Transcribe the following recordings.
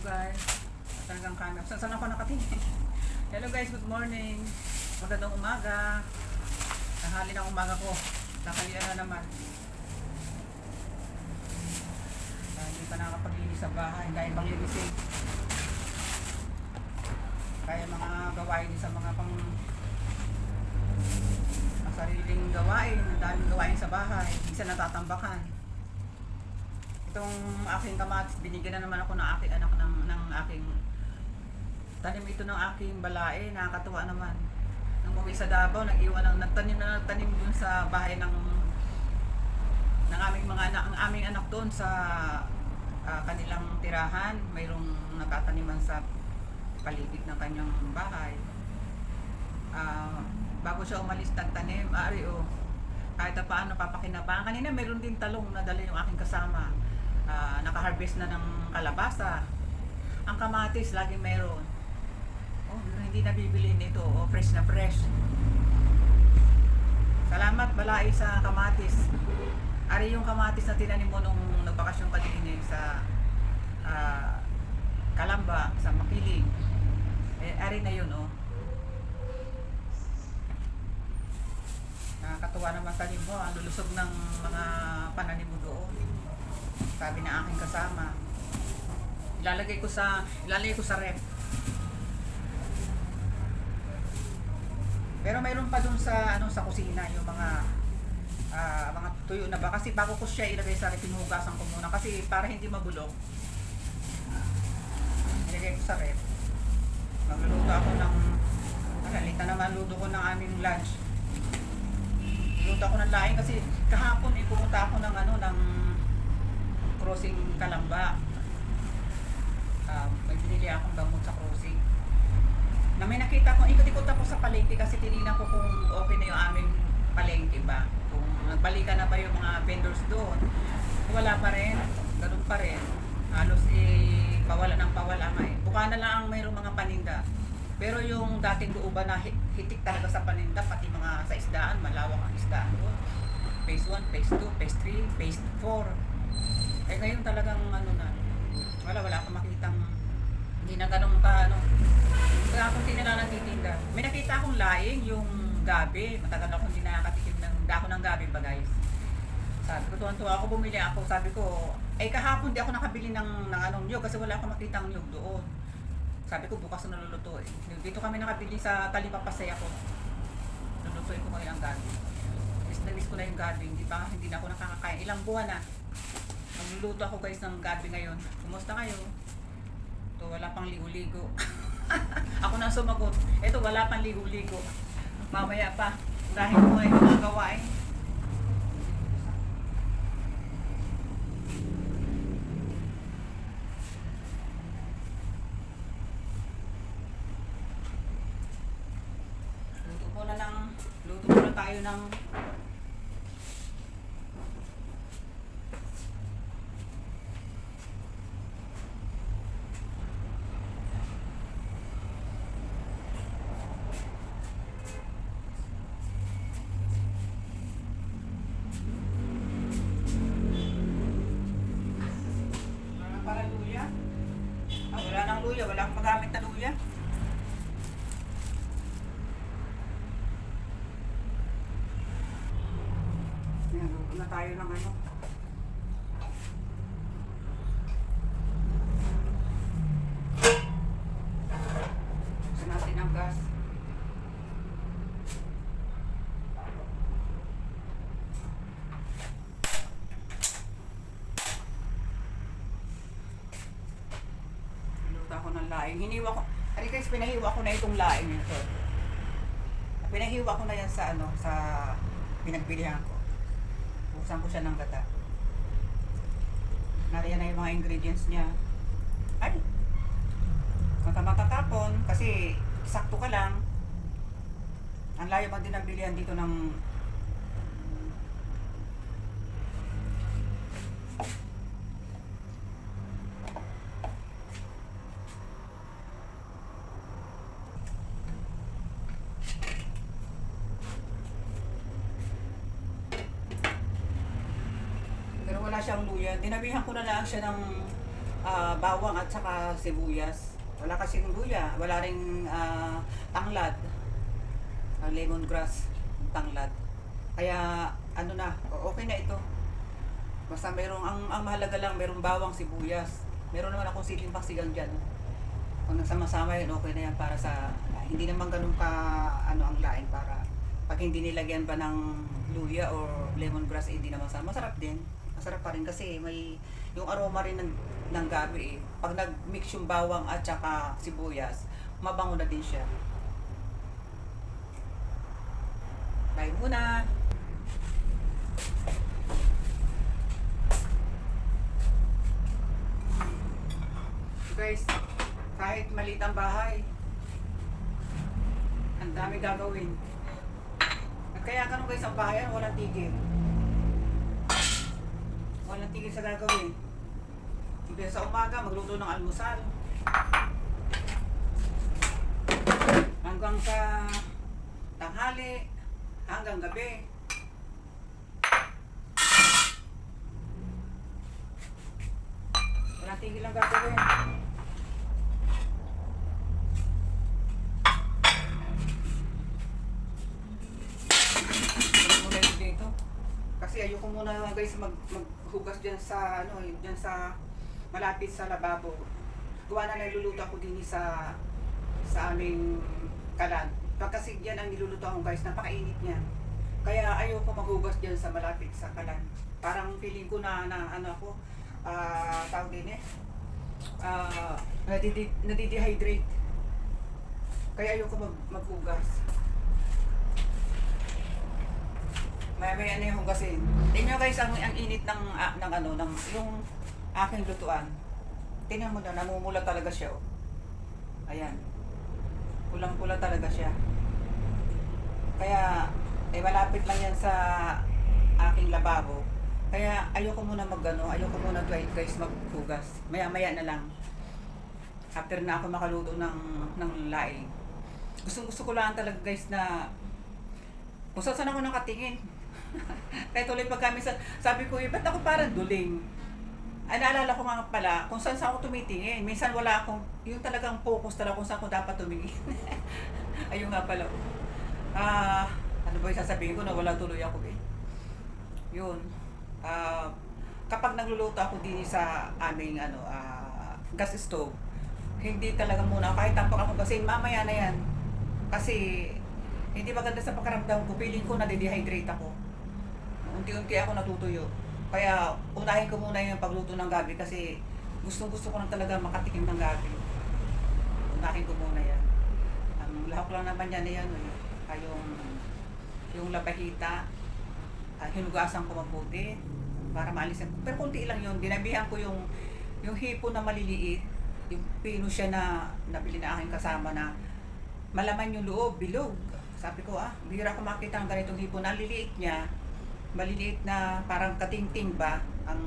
guys. Talagang camera. Saan ako nakatingin? Hello guys, good morning. Magandang umaga. Tanghali ng umaga ko. Nakalian na naman. Hindi pa nakakapaglinis sa bahay. Dahil bang linising. Kaya mga gawain sa mga pang sariling gawain. Ang daming gawain sa bahay. Isa natatambakan. Itong aking kamatis, binigyan na naman ako ng aking anak ng aking tanim ito ng aking balae. Nakakatuwa naman. Nang uwi sa Davao, nagtanim dun sa bahay ng aming mga anak, ang aming anak doon sa kanilang tirahan. Mayroong nakataniman sa paligid ng kanyang bahay. Bago siya umalis nagtanim, kahit paano papakinabangan. Kanina mayroon din talong na dala yung aking kasama. Naka-harvest na ng kalabasa. Ang kamatis lagi mayroon. Hindi nabibili nito. Fresh na fresh. Salamat balai sa kamatis. Ari yung kamatis na tinanim mo nung nagbakasyon ka din sa Kalamba, sa Makiling. Ari na yun, Nakakatuwa naman tanim mo. Ang lulusog ng mga pananim mo doon. Sabi na aking kasama. Ilalagay ko sa ref. Pero mayroon pa dun sa sa kusina yung mga tuyo na ba, kasi bago ko siya ilagay sa ref, pinuhugasan ko muna kasi para hindi mabulok. Ilagay ko sa ref. Magluluto ako ng lita naman luto ko ng aming lunch. Luto ako ng laing kasi kahapon pumunta ako ng ng crossing Kalamba. May binili akong gamot sa crossing. Na may nakita ko, ikot-ikot ako sa palengke kasi tinignan ko kung okay na yung aming palengke ba. Kung nagbalikan na ba yung mga vendors doon. Wala pa rin, ganun pa rin. Halos pawala ng pawala nga Buka na lang ang mayroong mga paninda. Pero yung dating looban na hitik talaga sa paninda, pati mga sa isdaan, malawak ang isdaan doon. Phase 1, Phase 2, Phase 3, Phase 4. Ngayon talagang wala akong makitang hindi na ganun ka wala akong nagtitinda. May nakita akong laing yung gabi. Matagal akong hindi nakakatikim ng dako ng gabi ba guys. Sabi ko, tuwan-tuwa ako, bumili ako. Sabi ko, kahapon di ako nakabili ng nyug kasi wala akong makitang nyug doon. Sabi ko, bukas na naluluto Dito kami nakabili sa Talipapasay ako. Lulutuin ko ngayon ang gabi. Miss ko na yung gabi. Hindi na ako nakakakain. Ilang buwan na. Magluluto ako guys ng gabi ngayon. Kumusta kayo? Ito, wala pang ligo-ligo. Ako na sumagot. Ito, wala pang ligo-ligo. Mamaya pa. Dahil ko ngayon mga gawain. Luto muna tayo ng luya. Wala nang luya. Wala akong magamit na luya. Luto na tayo ng Buksan natin ang gas. Luto ako ng laing. Hiniwa ko. Ari guys, pinahiwa ko na itong laing ito. Pinahiwa ko na yan sa sa pinagbilihan ko. Buksan ko siya ng gata. Nariyan na yung mga ingredients niya. Ay! Matatapon kasi sakto ka lang. Ang layo man din ang bilihan dito ng wala siyang luya. Dinabihan ko na lang siya ng bawang at saka sibuyas. Wala kasing luya, wala ring tanglad, lemongrass, tanglad. Kaya ano na, okay na ito. Basta ang mahalaga lang, merong bawang, sibuyas. Meron naman akong siling pasigang dyan. Pag nagsama-sama yun, okay na yan para sa, hindi naman ganun ka, ano ang laing para, pag hindi nilagyan pa ng luya or lemongrass, hindi naman sama. Masarap din. Masarap pa rin kasi may, yung aroma rin ng gabi eh. Pag nag-mix yung bawang at saka sibuyas, mabango na din siya. Bye muna! Guys, kahit maliit ang bahay, ang dami gagawin. At kaya ganun guys, ang bahayan, walang tigil. Walang tigil sa gagawin. Umpisa sa umaga, magluto ng almusal. Hanggang sa tanghali, hanggang gabi. Walang tigil ang gagawin. Kasi ayoko muna guys maghugas diyan sa ano, diyan sa malapit sa lababo. Gawa na niluluto ako din sa aming kalan. Kasi diyan ang niluluto ko guys, napakainit niya. Kaya ayoko maghugas diyan sa malapit sa kalan. Parang feeling ko na ano ako, tawag din nadidehydrate. Kaya ayoko maghugas. May ano yung hugasin. Tingnan guys, ang init ng ano, ng yung aking lutuan. Tingnan mo na, namumula talaga siya. Oh. Ayan. Pulang-pula talaga siya. Kaya, malapit lang yan sa aking lababo. Kaya, ayoko muna ayoko muna guys maghugas. Maya-maya na lang. After na ako makaluto ng laing. Gusto ko lang talaga guys na kung saan ako nakatingin. Kaya tuloy pag kami sabi ko, ba't ako parang duling? Ay, naalala ko nga pala kung saan ako tumitingin. Minsan wala akong, yung talagang focus talaga kung saan ko dapat tumingin. Ayun nga pala. Ano ba yung sasabihin ko na wala tuloy ako eh. Yun. Kapag nagluluto ako din sa aming gas stove, hindi talaga muna, kahit tampak ako kasi mamaya na yan. Kasi hindi maganda sa pakaramdam ko, feeling ko nade-dehydrate ako. Unti-unti ako natutuyo. Kaya unahin ko muna yung pagluto ng gabi kasi gusto ko na talaga makatikim ng gabi. Unahin ko muna yan. Ang lahok lang naman yan yan. Yung lapahita, hinugasan ko mabuti para maalisin ko. Pero kunti lang yun. Dinabihan ko yung hipo na maliliit. Yung pino siya na nabili na aking kasama na malaman yung loob, bilog. Sabi ko, bihira ko makita ang ganitong hipo na liliit niya. Maliliit na parang katingting ba ang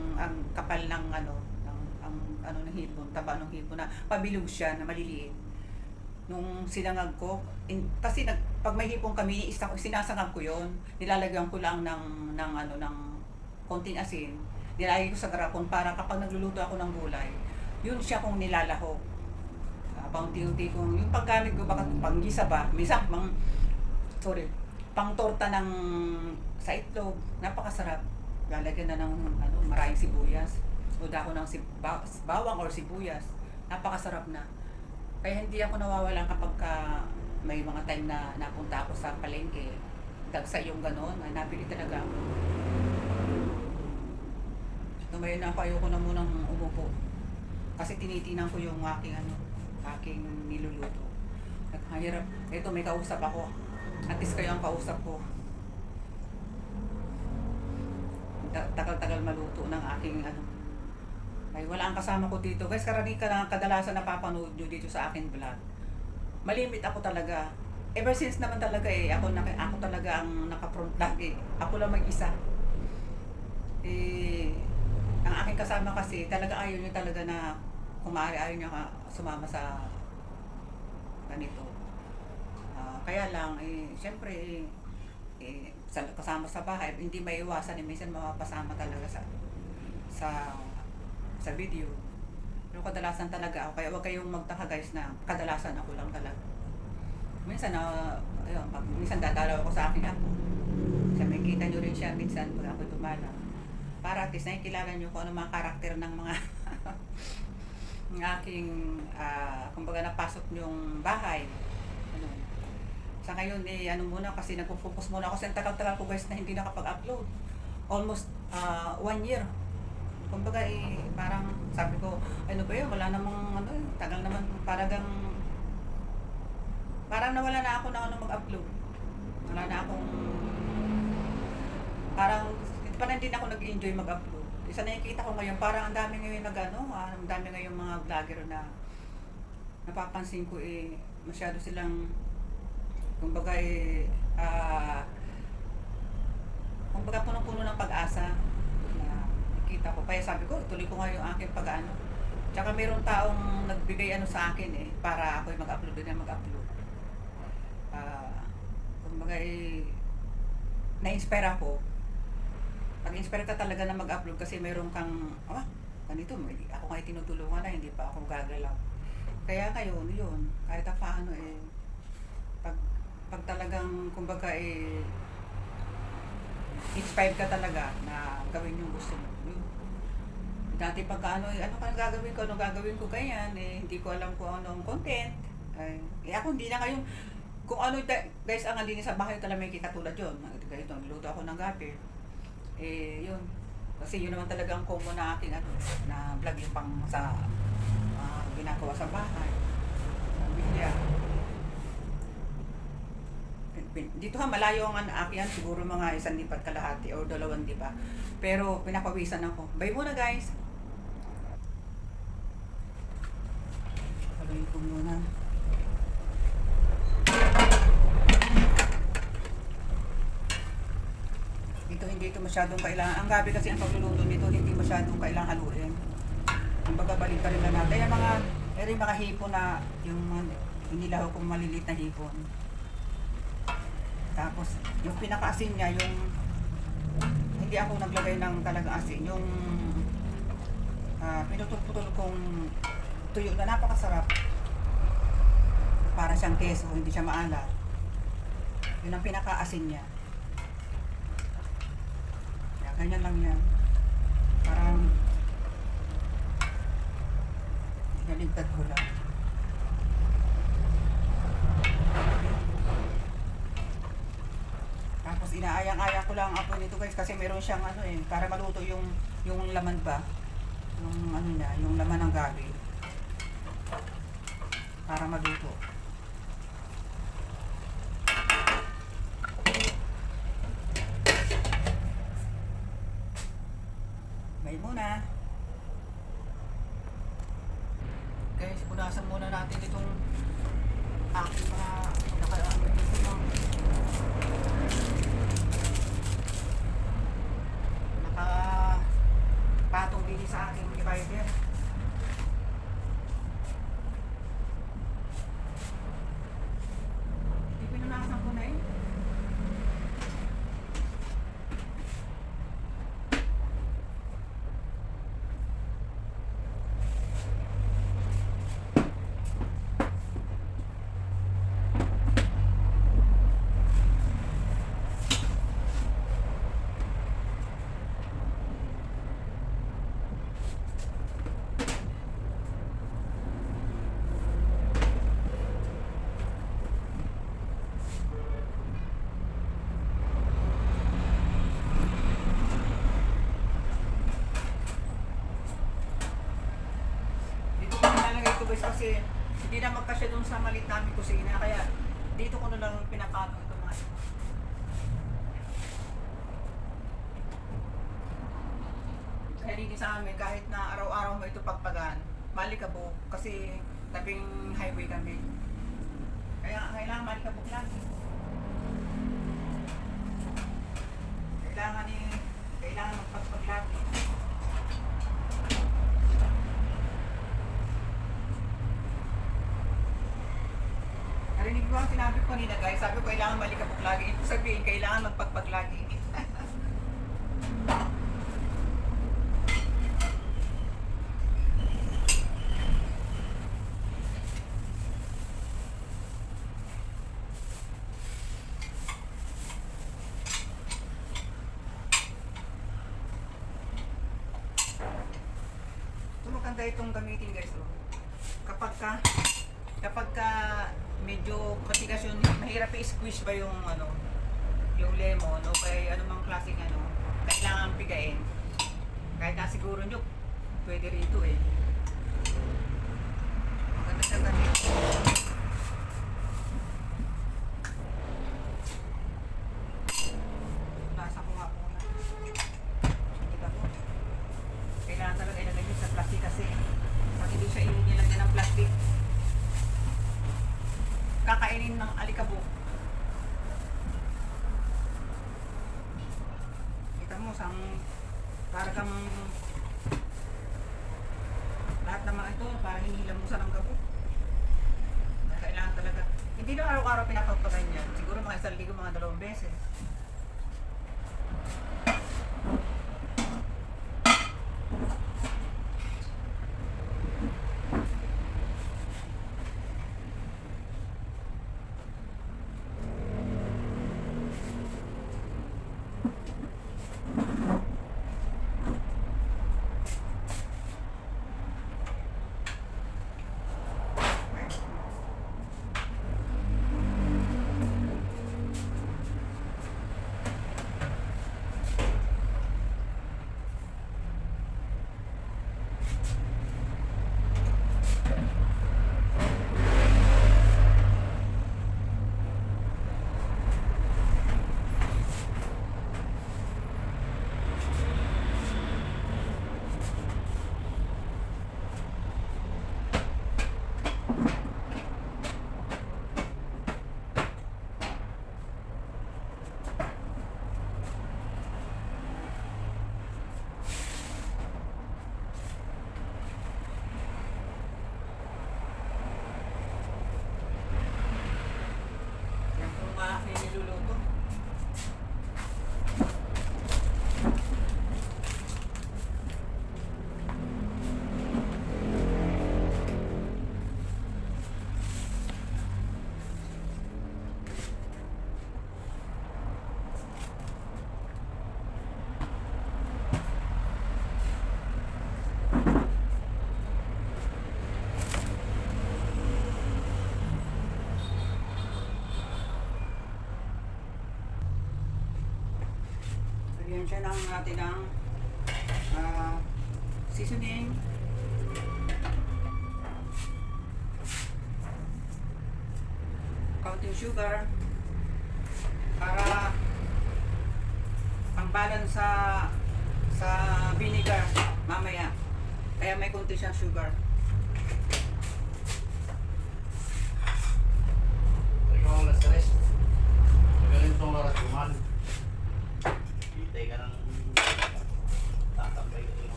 kapal ng ng hipon, taba ng hipon na pabilog siya na maliliit. Nung sinangag ko, kasi pag may hipon kami, sinasangag ko 'yon. Nilalagyan ko lang ng konting asin. Nilalagay ko sa garapon para kapag nagluluto ako ng gulay, yun siya kung nilalahok. Paunti-unti kong yung paggamit ko baka panggisa ba, minsan pang torta ng sa itlog, napakasarap. Lalagyan na ng maraming sibuyas o dahon ng bawang or sibuyas. Napakasarap na. Kaya hindi ako nawawalan kapag may mga time na napunta ako sa palengke. Dagsa yung gano'n, ay nabili talaga ako. Tumayo na ako, ayoko na munang umupo. Kasi tinitinan ko yung aking niluluto. Nagkahirap. Ito, may kausap ako. At least kayo ang kausap ko. Tagal-tagal maluto ng aking ay wala ang kasama ko dito guys, kadalasan napapanood nyo dito sa akin vlog. Malimit ako talaga ever since naman talaga ako talaga ang naka-front lagi, ako lang mag-isa ang aking kasama kasi talaga ayaw nyo talaga na ayaw nyo sumama sa ganito. Kaya lang syempre kasama sa bahay, hindi maiiwasan minsan mapapasama talaga sa video. Pero kadalasan talaga ako. Kaya huwag kayong magtaka guys na kadalasan ako lang talaga. Minsan ayun, minsan dadalaw ako sa akin ako. Kasi may kita nyo rin siya minsan pag ako dumalaw. Para at least nakikilala nyo kung ano mga karakter ng mga ng aking kumbaga napasok yung bahay. Ano. Sa ngayon ano muna kasi nagpo-focus muna ako sa tagal-tagal ko guys na hindi nakapag-upload. Almost 1 year. Kumbaga parang sabi ko, ano ba yun, wala namang tagal naman, parang nawala na ako na mag-upload. Wala na akong, parang hindi na ako nag-enjoy mag-upload. Isa nakikita ko ngayon, parang ang dami ngayon ang dami ngayon mga vlogger na napapansin ko masyado silang, kumbaga kumbaga punong-puno ng pag-asa na nakita ko. Kaya sabi ko, tuloy ko nga yung aking pag-ano. Tsaka mayroong taong nagbigay sa akin para ako mag-upload din na mag-upload. Kumbaga na-inspire ako. Pag-inspire ka talaga na mag-upload kasi mayroong kang, ganito, ako nga tinutulungan na, hindi pa ako gagalaw. Kaya kayo, yun, kahit paano pag talagang, kumbaga inspired ka talaga na gawin yung gusto mo. Dati pagka ano gagawin ko ganyan, hindi ko alam kung anong content. Ako hindi na kayong, kung ano guys, ang hindi sa bahay talaga may katulad yun. Ganito, niluto ako ng gabi. Yun. Kasi yun naman talaga ang common na aking na vlog yung pang sa ginagawa sa bahay. Pamilya. Dito malayo ang akin, siguro mga 1 lipat kalahati o 2, di ba? Pero pinapawisan ako. Bye muna guys. Sabihin ko muna. Dito hindi ito masyadong kailangan. Ang gabi kasi ang pagluluto nito hindi masyadong kailangan haluin. Kumbaga balik ka rin na natin. Yung mga hipon na yung inilaw kong maliliit na hipon. Tapos, yung pinaka-asin niya, yung hindi ako naglagay ng talagang asin, yung pinutol-putol kong tuyo na napakasarap. Para siyang keso, hindi siya maalat. Yun ang pinaka-asin niya. Kaya, ganyan lang yan. Parang naligtad ko lang. Tapos inaayang-ayang ko lang ako nito guys kasi meron siyang para maluto yung laman ba, yung yung laman ng gabi, para maluto. May muna guys, punasan muna natin itong aking mga patong din sa aking divider. Hindi pinunasan ko na kasi hindi na magkasya dun sa maliit namin kusina, kaya dito ko na lang pinapatong ito mga kaya dito sa amin kahit na araw-araw mo ito pagpagan, malikabok kasi tabing highway kami, kaya kailangan malikabok lang, kailangan magpagpaglagi. Narinig ko ang sinabi ko kanina guys, sabi ko kailangan malikabok lagi. Ito sabihin, kailangan magpagpag lagi. maganda itong gamitin guys. Oh. Kapag ka medyo matigas yun, mahirap i-squeeze ba yung ano, yung lemon o kaya anumang klaseng ano, kailangan pigain. Kahit na siguro nyo, pwede rito eh. Maganda siya ganito. Nasa ko nga po na. Kita po. Kailangan talaga ilagay yun sa plastic kasi pag hindi siya inilagyan ng plastic, kakainin ng alikabok. Kita mo, para kang lahat naman ito, para hinihilam mo sa ng kabok. Kailangan talaga. Hindi na araw-araw pinapagpakain yan. Siguro mga isang ligo, mga 2 beses. Niluluto. Lagyan siya ng natin ng seasoning. Counting sugar. Para pang-balance sa vinegar mamaya. Kaya may konti siyang sugar. Ikaw ang na-stress. Magaling itong oras kuman. Hintay ka ng tatambay ka rin.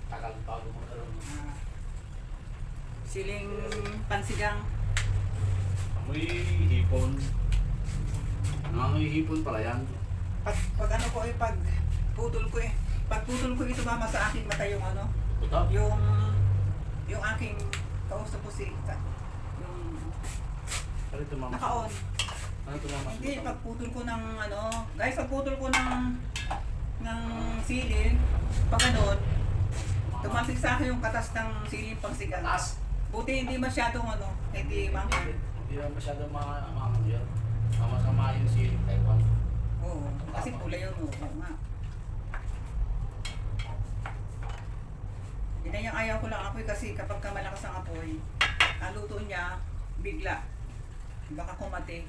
Tagal bago mo karoon. Siling pansigang. Amoy hipon. Nangangoy hipon pala yan. Pag ano ko pag putol ko pag putol ko ito mama sa aking mata yung ano, Buta? yung aking kausap ko yung Ano ito mama? naka-on. Ano ito mama? Hindi, pagputol ko ng ano, guys, pagputol ko ng silin, pag ganun, tumasik sa akin yung katas ng silin pang sigang. Taas? Buti hindi masyadong ano, hindi manghang. Hindi naman masyadong mga yun. Masama yung siling Taiwan. Oo, kasi pula yun, oo nga. Yan yung ayaw ko lang apoy kasi kapag ka malakas ang apoy, ang luto niya, bigla. Baka kumate.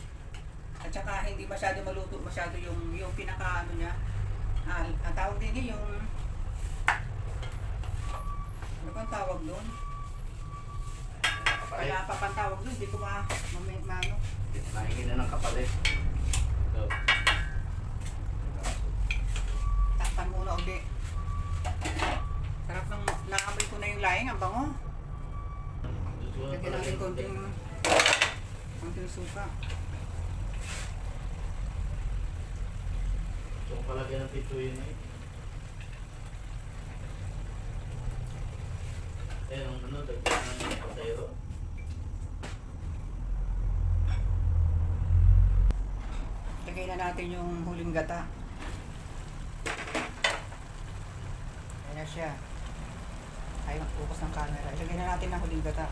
At saka hindi masyado maluto, masyado yung pinaka ano niya. Ang tawag din yung ano bang tawag doon? Wala pa pang tawag doon, hindi ko ano. Nahingin na ng kapalit. So, Takpan muna uli. Sarap ng naamoy ko na yung laing, ang bango. Lagyan natin konting suka. so palagyan ng pituin na ang ano, dagdag ng patero. Lagay na natin yung huling gata. Ayan na siya. Ayaw focus ng camera. Ilagay na natin ang huling gata.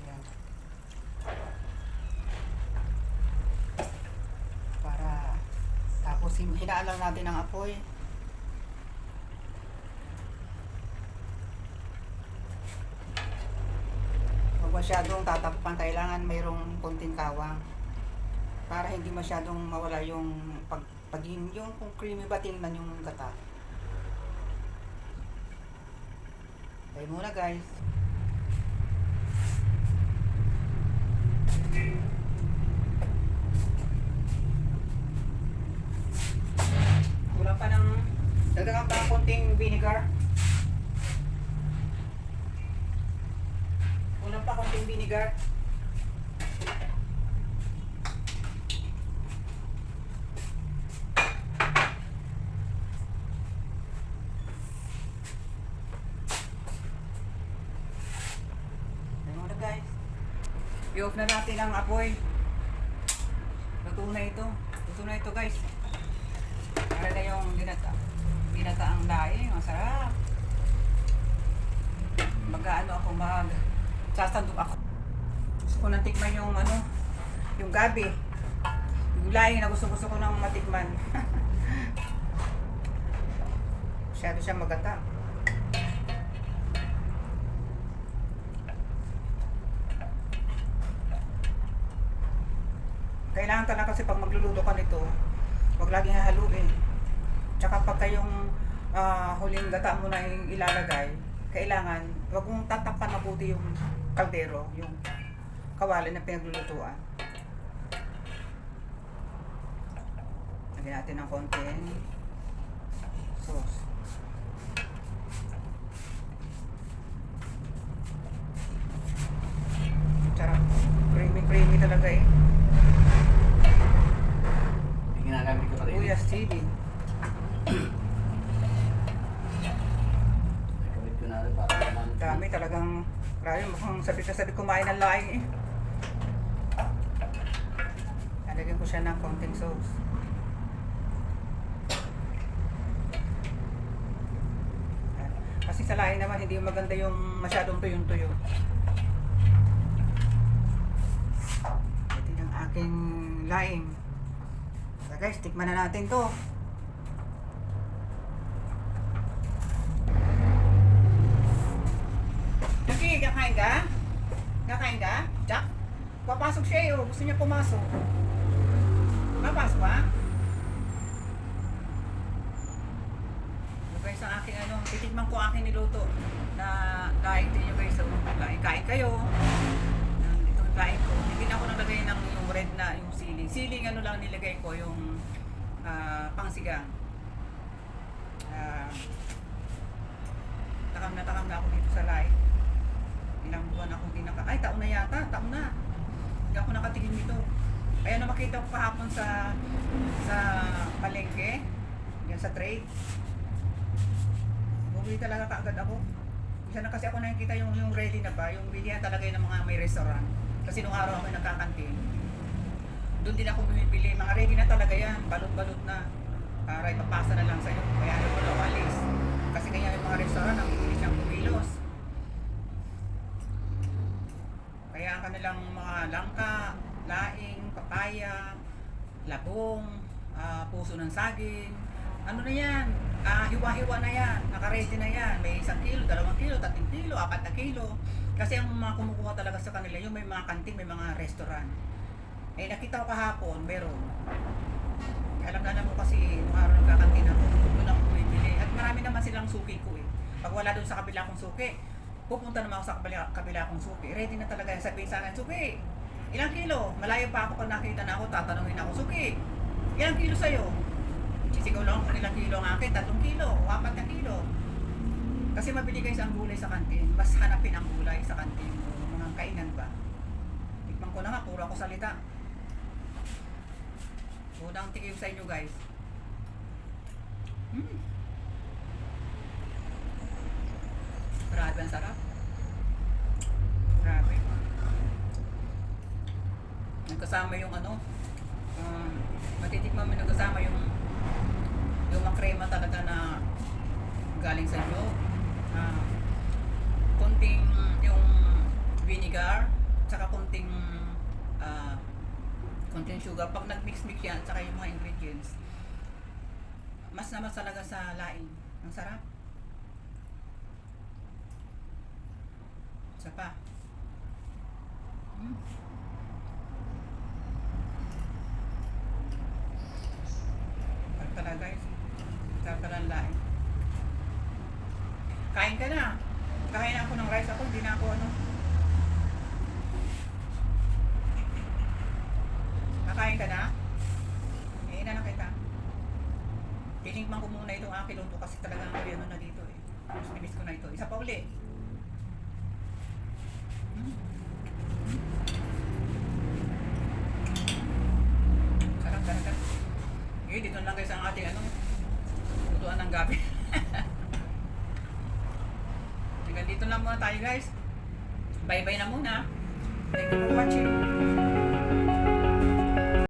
Ayan. Para tapos hinaalam natin ang apoy. Huwag masyadong tatakpan, kailangan mayroong konting kawang para hindi masyadong mawala yung yung kung creamy ba tingnan yung gata. Tayo muna guys. Kulang pa ng dagdagan pa ng konting vinegar. Kulang pa konting vinegar. Ano na guys? I-off na natin ang apoy. Luto na ito. Luto na ito guys. Para na yung ginata ang laing. Masarap. Mag-ano ako, sasandok ako. Gusto ko nang tikman yung yung gabi. Yung laing na gusto ko nang matikman. Masyado siya magata. Kailangan talaga kasi pag magluluto ka nito, huwag laging hahaluin. Tsaka pagka yung huling gata mo na yung ilalagay, kailangan huwag mong tatakpan mabuti yung kaldero, yung kawali na pinaglulutuan. Lagyan natin ng konting sauce. Sarap. Creamy talaga eh. Yung ginagamit ko pa rin. Sibuyas, chili. Gagawin ko na rin para naman. Dami talagang, grabe, mukhang sabi kumain ng laing eh. Lalagyan ko siya ng konting sauce. Kasi sa laing naman, hindi maganda yung masyadong tuyong-tuyo. Ito yung aking laing. So guys, tikman na natin to. Jackie, kakain ka? Kakain ka? Jack? Papasok siya eh, oh. Gusto niya pumasok. Papasok ka? So guys, ang aking titikman ko aking niluto na laing din nyo guys. So, kain kayo. Ito yung laing ko. Hindi na ako naglagay ng yung red na yung siling. Siling lang nilagay ko yung pangsigang. Takam na ako dito sa laing. Ilang buwan ako hindi ay taon na yata, taon na. Hindi ako nakatingin dito. Kaya na makita ko kahapon sa palengke, yan sa trade. Bumili talaga kaagad ako. Isa na kasi ako nakikita yung ready na ba, yung bilihan talaga yun ng mga may restaurant. Kasi nung araw ako nagkakantin, doon din ako bumibili. Mga ready na talaga yan, balot-balot na. Para ipapasa na lang sa'yo. Kaya ano ko lang alis. Kasi kaya yung mga restaurant, ang bilis niyang kumilos. Kaya ang kanilang mga langka, laing, papaya, labong, puso ng saging, ano na yan, hiwa-hiwa na yan, naka-ready na yan, may 1 kilo, 2 kilo, 3 kilo, 4 na kilo. Kasi ang mga kumukuha talaga sa kanila, yung may mga kantin, may mga restaurant. Eh nakita ko kahapon, meron. Alam mo kasi, nung araw nagkakantin ako, doon ako bumibili. At marami naman silang suki ko eh. Pag wala doon sa kabila kong suki, pupunta naman ako sa kabila kong suki. Ready na talaga yan. Sabihin sa akin, suki, ilang kilo? Malayo pa ako pag nakita na ako, tatanungin ako, suki, ilang kilo sa'yo? Sisigaw lang kung ilang kilo ang akin, 3 kilo, 4 na kilo. Kasi mabili guys ang gulay sa kantin. Mas hanapin ang gulay sa kantin o mga kainan ba. Tikman ko na nga, puro ako salita. Unang tikim sa inyo guys. Grabe ang sarap. Grabe. kasama yung ano, matitikman mo na kasama yung makrema talaga na galing sa nyog. Kunting yung vinegar, tsaka kunting sugar. Pag nag-mix-mix yan, tsaka yung mga ingredients, mas naman talaga sa laing. Ang sarap. Isa pa. Sarap talaga guys. Sarap talaga ang laing. Kain ka na. Kain ako ng rice ako, hindi na ako ano. Nakain ka na? Eh, na kita. Tinigman ko muna itong aking luto kasi talagang ano na dito eh. Miss ko na ito. Isa pa uli. Sarap talaga. Eh, dito lang guys ang ating ano, lutuan ng gabi. Hanggang dito lang muna tayo guys. Bye-bye na muna. Thank you for watching.